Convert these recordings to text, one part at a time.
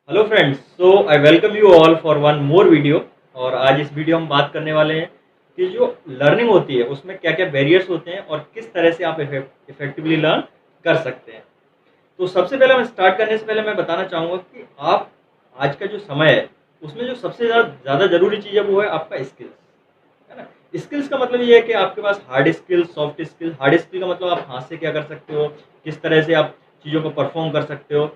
Hello friends, so I welcome you all for one more video. और आज इस video में बात करने वाले हैं कि जो लर्निंग होती है उसमें क्या क्या बैरियर्स होते हैं और किस तरह से आप इफेक्टिवली लर्न कर सकते हैं। तो सबसे पहले मैं स्टार्ट करने से पहले मैं बताना चाहूँगा कि आप आज का जो समय है उसमें जो सबसे ज़्यादा ज़रूरी चीज़ है वो है आपका स्किल्स, है ना। स्किल्स का मतलब ये है कि आपके पास hard skill, soft skill. Hard skill का मतलब आप हाथ से क्या कर सकते हो, किस तरह से आप चीज़ों को परफॉर्म कर सकते हो।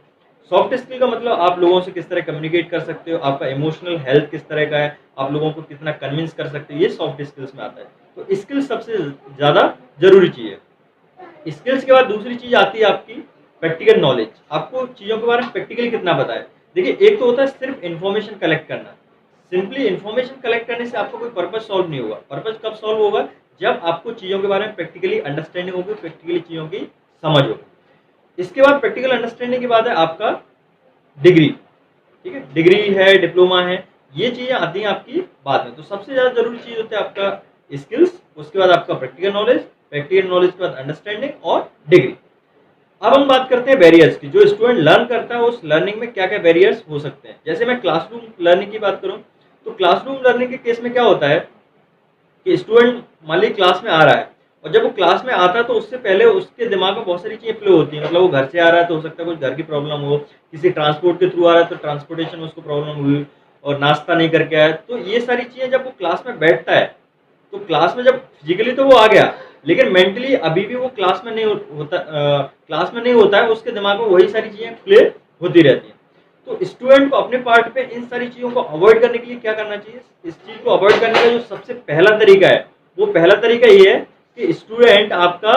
सॉफ्ट स्किल का मतलब आप लोगों से किस तरह कम्युनिकेट कर सकते हो, आपका इमोशनल हेल्थ किस तरह का है, आप लोगों को कितना कन्विंस कर सकते हो, ये सॉफ्ट स्किल्स में आता है। तो स्किल सबसे ज़्यादा जरूरी चीज़ है। स्किल्स के बाद दूसरी चीज़ आती है आपकी प्रैक्टिकल नॉलेज। आपको चीज़ों के बारे में प्रैक्टिकली कितना पता है। देखिए, एक तो होता है सिर्फ इन्फॉर्मेशन कलेक्ट करना। सिंपली इन्फॉर्मेशन कलेक्ट करने से आपको कोई पर्पज सॉल्व नहीं होगा। पर्पज कब सॉल्व होगा, जब आपको चीज़ों के बारे में प्रैक्टिकली अंडरस्टैंडिंग होगी, प्रैक्टिकली चीज़ों की समझ होगी। इसके बाद प्रैक्टिकल अंडरस्टैंडिंग के बाद है आपका डिग्री। ठीक है, डिग्री है, डिप्लोमा है, ये चीजें आती हैं आपकी बाद में। तो सबसे ज्यादा जरूरी चीज होता है आपका स्किल्स, उसके बाद आपका प्रैक्टिकल नॉलेज, प्रैक्टिकल नॉलेज के बाद अंडरस्टैंडिंग और डिग्री। अब हम बात करते हैं बैरियर्स की। जो स्टूडेंट लर्न करता है उस लर्निंग में क्या क्या बैरियर्स हो सकते हैं। जैसे मैं क्लासरूम लर्निंग की बात करूं, तो क्लासरूम लर्निंग के केस में क्या होता है कि स्टूडेंट मान ली क्लास में आ रहा है, और जब वो क्लास में आता है तो उससे पहले उसके दिमाग में बहुत सारी चीज़ें प्ले होती हैं। मतलब वो घर से आ रहा है तो हो सकता है कुछ घर की प्रॉब्लम हो, किसी ट्रांसपोर्ट के थ्रू आ रहा है तो ट्रांसपोर्टेशन में उसको प्रॉब्लम हुई, और नाश्ता नहीं करके आया। तो ये सारी चीज़ें जब वो क्लास में बैठता है, तो क्लास में जब फिजिकली तो वो आ गया, लेकिन मेंटली अभी भी वो क्लास में नहीं होता, क्लास में नहीं होता है, उसके दिमाग में वही सारी चीज़ें प्ले होती रहती हैं। तो स्टूडेंट को अपने पार्ट पे इन सारी चीज़ों को अवॉइड करने के लिए क्या करना चाहिए। इस चीज़ को अवॉइड करने का जो सबसे पहला तरीका है, वो पहला तरीका ये है कि स्टूडेंट आपका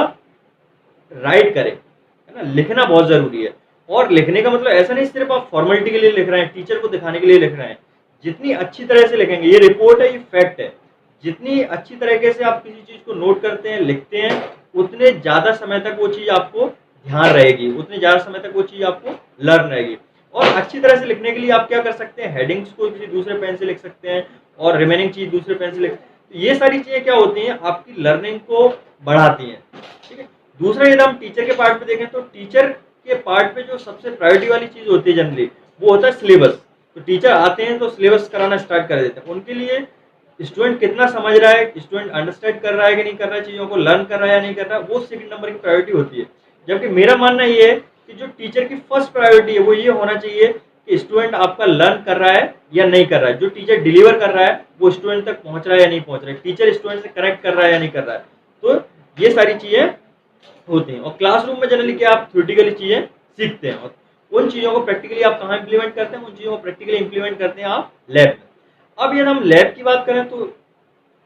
राइट करे, है ना। लिखना बहुत जरूरी है। और लिखने का मतलब ऐसा नहीं सिर्फ आप फॉर्मेलिटी के लिए लिख रहे हैं, टीचर को दिखाने के लिए लिख रहे हैं। जितनी अच्छी तरह से लिखेंगे, ये रिपोर्ट है, ये फैक्ट है, जितनी अच्छी तरीके से आप किसी चीज को नोट करते हैं, लिखते हैं, उतने ज्यादा समय तक वो चीज आपको ध्यान रहेगी, उतने ज्यादा समय तक वो चीज आपको लर्न रहेगी। और अच्छी तरह से लिखने के लिए आप क्या कर सकते हैं, हेडिंग्स को किसी दूसरे पेन से लिख सकते हैं, और रिमेनिंग चीज दूसरे पेन से लिख। तो ये सारी चीजें क्या होती हैं, आपकी लर्निंग को बढ़ाती हैं। ठीक है। दूसरा, यदि हम टीचर के पार्ट पे देखें, तो टीचर के पार्ट पे जो सबसे प्रायोरिटी वाली चीज होती है जनरली, वो होता है सिलेबस। तो टीचर आते हैं तो सिलेबस कराना स्टार्ट कर देते हैं। उनके लिए स्टूडेंट कितना समझ रहा है, स्टूडेंट अंडरस्टैंड कर रहा है कि नहीं कर रहा है, चीजों को लर्न कर रहा है या नहीं कर रहा है, वो सेकंड नंबर की प्रायोरिटी होती है। जबकि मेरा मानना ये है कि जो टीचर की फर्स्ट प्रायोरिटी है वो ये होना चाहिए कि स्टूडेंट आपका लर्न कर रहा है या नहीं कर रहा है, जो टीचर डिलीवर कर रहा है वो स्टूडेंट तक पहुंच रहा है या नहीं पहुंच रहा है, टीचर स्टूडेंट से कनेक्ट कर रहा है या नहीं कर रहा है। तो ये सारी चीजें होती हैं। और क्लासरूम में जनरली क्या आप थ्योरेटिकली चीजें सीखते हैं, और उन चीजों को प्रैक्टिकली आप कहाँ इंप्लीमेंट करते हैं, उन चीजों को प्रैक्टिकली इंप्लीमेंट करते हैं आप लैब में। अब यदि हम लैब की बात करें, तो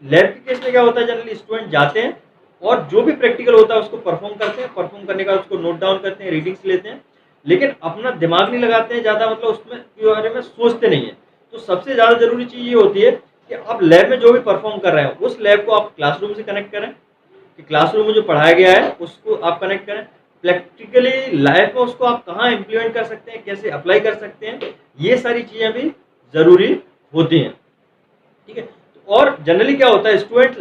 लैब के केस में क्या होता है, जनरली स्टूडेंट जाते हैं और जो भी प्रैक्टिकल होता है उसको परफॉर्म करते हैं, परफॉर्म करने के बाद उसको नोट डाउन करते हैं, रीडिंग्स लेते हैं, लेकिन अपना दिमाग नहीं लगाते हैं ज़्यादा, मतलब उसमें के बारे में सोचते नहीं है। तो सबसे ज़्यादा जरूरी चीज़ ये होती है कि आप लैब में जो भी परफॉर्म कर रहे हैं उस लैब को आप क्लासरूम से कनेक्ट करें, कि क्लासरूम में जो पढ़ाया गया है उसको आप कनेक्ट करें। प्रैक्टिकली लाइफ में उसको आप कहाँ इम्प्लीमेंट कर सकते हैं, कैसे अप्लाई कर सकते हैं, ये सारी चीज़ें भी ज़रूरी होती हैं। ठीक है। और जनरली क्या होता है, स्टूडेंट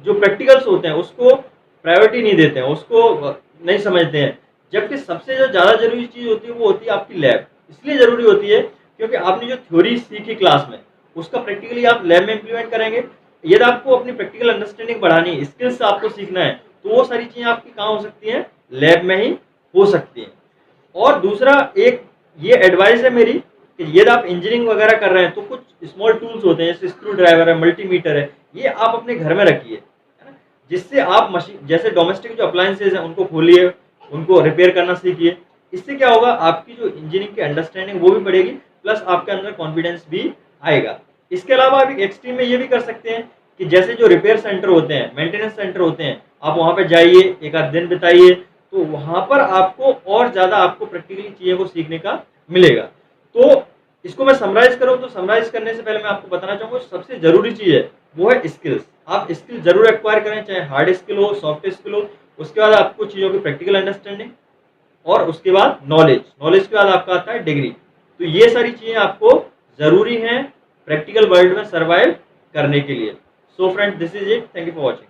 जो प्रैक्टिकल्स होते हैं उसको प्रायोरिटी नहीं देते हैं, उसको नहीं समझते हैं। जबकि सबसे जो ज़्यादा जरूरी चीज़ होती है वो होती है आपकी लैब। इसलिए ज़रूरी होती है क्योंकि आपने जो थ्योरी सीखी क्लास में, उसका प्रैक्टिकली आप लैब में इम्प्लीमेंट करेंगे। यदि आपको अपनी प्रैक्टिकल अंडरस्टैंडिंग बढ़ानी है, स्किल्स आपको सीखना है, तो वो सारी चीज़ें आपकी कहाँ हो सकती हैं, लैब में ही हो सकती हैं। और दूसरा एक ये एडवाइस है मेरी कि यदि आप इंजीनियरिंग वगैरह कर रहे हैं तो कुछ स्मॉल टूल्स होते हैं, जैसे स्क्रू ड्राइवर है, मल्टीमीटर है, ये आप अपने घर में रखिए, है ना। जिससे आप मशीन जैसे डोमेस्टिक जो अप्लायंसेज हैं उनको खोलिए, उनको रिपेयर करना सीखिए। इससे क्या होगा, आपकी जो इंजीनियरिंग की अंडरस्टैंडिंग वो भी बढ़ेगी, प्लस आपके अंदर कॉन्फिडेंस भी आएगा। इसके अलावा आप एक एक्सट्रीम में ये भी कर सकते हैं कि जैसे जो रिपेयर सेंटर होते हैं, मेंटेनेंस सेंटर होते हैं, आप वहाँ पे जाइए, एक आध दिन बिताइए, तो वहाँ पर आपको और ज़्यादा आपको प्रैक्टिकली चीज़ों को सीखने का मिलेगा। तो इसको मैं समराइज करूँ, तो समराइज करने से पहले मैं आपको बताना चाहूँगा सबसे ज़रूरी चीज़ है वो है स्किल्स। आप स्किल जरूर एक्वायर करें, चाहे हार्ड स्किल हो, सॉफ्ट स्किल हो। उसके बाद आपको चीज़ों की प्रैक्टिकल अंडरस्टैंडिंग, और उसके बाद नॉलेज, नॉलेज के बाद आपका आता है डिग्री। तो ये सारी चीज़ें आपको ज़रूरी हैं प्रैक्टिकल वर्ल्ड में सर्वाइव करने के लिए। So friends, this is it, thank you for watching.